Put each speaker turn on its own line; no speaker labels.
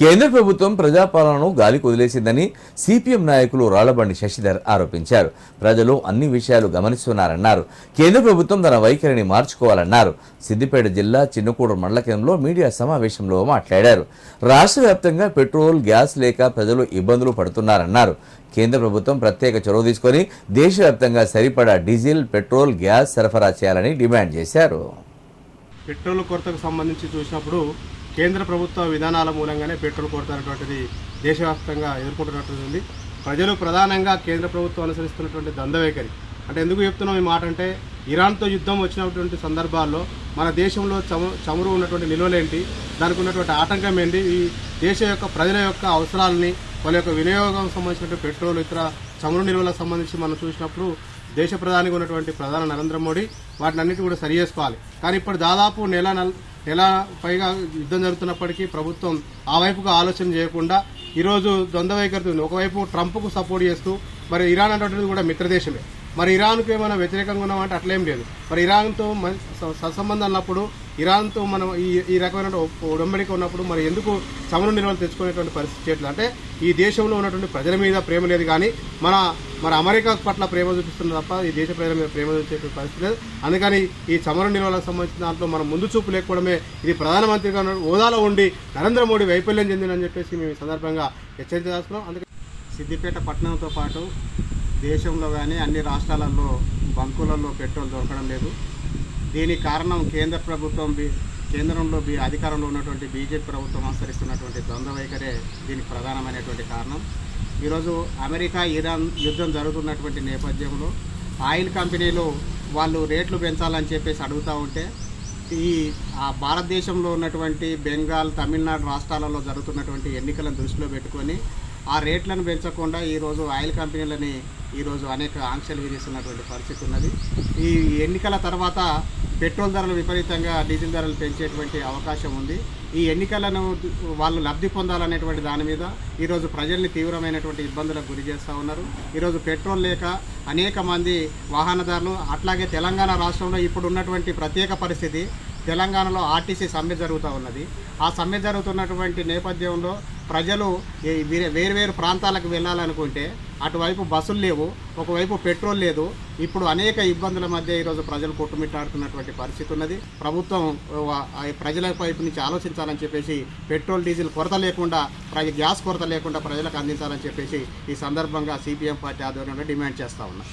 కేంద్ర ప్రభుత్వం ప్రజాపాలనను గాలికి వదిలేసిందని సిపిఎం నాయకులు రాళ్లబండి శశిధర్ ఆరోపించారు. ప్రజలు అన్ని విషయాలు గమనిస్తున్నారన్నారు. కేంద్ర ప్రభుత్వం తన వైఖరిని మార్చుకోవాలన్నారు. సిద్దిపేట జిల్లా చిన్నకూడూరు మండల కేంద్రంలో మీడియా సమావేశంలో మాట్లాడారు. రాష్ట్ర వ్యాప్తంగా పెట్రోల్, గ్యాస్ లేక ప్రజలు ఇబ్బందులు పడుతున్నారన్నారు. కేంద్ర ప్రభుత్వం ప్రత్యేక చొరవ తీసుకొని దేశవ్యాప్తంగా సరిపడా డీజిల్, పెట్రోల్, గ్యాస్ సరఫరా చేయాలని డిమాండ్ చేశారు.
పెట్రోల్ కొరతకు సంబంధించి చూసినప్పుడు కేంద్ర ప్రభుత్వ విధానాల మూలంగానే పెట్రోల్ కొరత అనేటువంటిది దేశవ్యాప్తంగా ఎదుర్కొంటున్నటువంటి ప్రజలు ప్రధానంగా కేంద్ర ప్రభుత్వం అనుసరిస్తున్నటువంటి దందవైఖరి. అంటే ఎందుకు చెప్తున్నాం ఈ మాట అంటే, ఇరాన్తో యుద్ధం వచ్చినటువంటి సందర్భాల్లో మన దేశంలో చమురు ఉన్నటువంటి నిల్వలేంటి, దానికి ఉన్నటువంటి ఆటంకం ఏంటి, ఈ దేశ యొక్క ప్రజల యొక్క అవసరాలని, వాళ్ళ యొక్క వినియోగం సంబంధించినటువంటి పెట్రోల్, ఇతర చమురు నిల్వలకు సంబంధించి మనం చూసినప్పుడు దేశ ప్రధానిగా ఉన్నటువంటి ప్రధాని నరేంద్ర మోడీ వాటిని అన్నిటి కూడా సరి చేసుకోవాలి. కానీ ఇప్పుడు దాదాపు నెల పైగా యుద్ధం జరుగుతున్నప్పటికీ ప్రభుత్వం ఆ వైపుగా ఆలోచన చేయకుండా ఈరోజు ద్వంద్వ వైఖరి ఉంది. ఒకవైపు ట్రంప్కు సపోర్ట్ చేస్తూ, మరి ఇరాన్ అనేటువంటిది కూడా మిత్రదేశమే. మరి ఇరాన్కు ఏమైనా వ్యతిరేకంగా ఉన్నామంటే అట్లేం లేదు. మరి ఇరాన్తో సత్సంబంధం అన్నప్పుడు, ఇరాన్తో మనం ఈ రకమైన ఉడంబడిక ఉన్నప్పుడు మరి ఎందుకు చమురు నిల్వలు తెచ్చుకునేటువంటి పరిస్థితి చేయట్లేదు? అంటే ఈ దేశంలో ఉన్నటువంటి ప్రజల మీద ప్రేమ లేదు, కానీ మన అమెరికా పట్ల ప్రేమ చూపిస్తున్న తప్ప ఈ దేశ ప్రజల మీద ప్రేమ చూపే పరిస్థితి లేదు. అందుకని ఈ చమురు నిల్వలకు సంబంధించిన దాంట్లో మనం ముందు చూపు లేకపోవడమే ఇది ప్రధానమంత్రిగా హోదాలో ఉండి నరేంద్ర మోడీ వైఫల్యం చెందిందని చెప్పేసి మేము ఈ సందర్భంగా హెచ్చరిక చేస్తున్నాం. అందుకే సిద్దిపేట పట్టణంతో పాటు దేశంలో కానీ అన్ని రాష్ట్రాలలో బంకులలో పెట్రోల్ దొరకడం లేదు. దీనికి కారణం కేంద్ర ప్రభుత్వం, కేంద్రంలో అధికారంలో ఉన్నటువంటి బీజేపీ ప్రభుత్వం అనుసరిస్తున్నటువంటి ద్వంద్వ వైఖరే దీనికి ప్రధానమైనటువంటి కారణం. ఈరోజు అమెరికా, ఇరాన్ యుద్ధం జరుగుతున్నటువంటి నేపథ్యంలో ఆయిల్ కంపెనీలు వాళ్ళు రేట్లు పెంచాలని చెప్పేసి అడుగుతూ ఉంటే, ఆ భారతదేశంలో ఉన్నటువంటి బెంగాల్, తమిళనాడు రాష్ట్రాలలో జరుగుతున్నటువంటి ఎన్నికలను దృష్టిలో పెట్టుకొని ఆ రేట్లను పెంచకుండా ఈరోజు ఆయిల్ కంపెనీలని ఈరోజు అనేక ఆంక్షలు విధిస్తున్నటువంటి పరిస్థితి ఉన్నది. ఈ ఎన్నికల తర్వాత పెట్రోల్ ధరలు విపరీతంగా, డీజిల్ ధరలు పెంచేటువంటి అవకాశం ఉంది. ఈ ఎన్నికలను వాళ్ళు లబ్ధి పొందాలనేటువంటి దాని మీద ఈరోజు ప్రజల్ని తీవ్రమైనటువంటి ఇబ్బందులకు గురి చేస్తూ ఉన్నారు. ఈరోజు పెట్రోల్ లేక అనేక మంది వాహనదారులు, అట్లాగే తెలంగాణ రాష్ట్రంలో ఇప్పుడు ఉన్నటువంటి ప్రత్యేక పరిస్థితి, తెలంగాణలో ఆర్టీసీ సమ్మె జరుగుతూ ఉన్నది. ఆ సమ్మె జరుగుతున్నటువంటి నేపథ్యంలో ప్రజలు వేరు ప్రాంతాలకు వెళ్ళాలనుకుంటే అటువైపు బస్సులు లేవు, ఒకవైపు పెట్రోల్ లేదు. ఇప్పుడు అనేక ఇబ్బందుల మధ్య ఈరోజు ప్రజలు కొట్టుమిట్టాడుతున్నటువంటి పరిస్థితి ఉన్నది. ప్రభుత్వం ప్రజల వైపు నుంచి ఆలోచించాలని చెప్పేసి పెట్రోల్, డీజిల్ కొరత లేకుండా, గ్యాస్ కొరత లేకుండా ప్రజలకు అందించాలని చెప్పేసి ఈ సందర్భంగా సిపిఎం పార్టీ ఆధ్వర్యంలో డిమాండ్ చేస్తూ ఉన్నాం.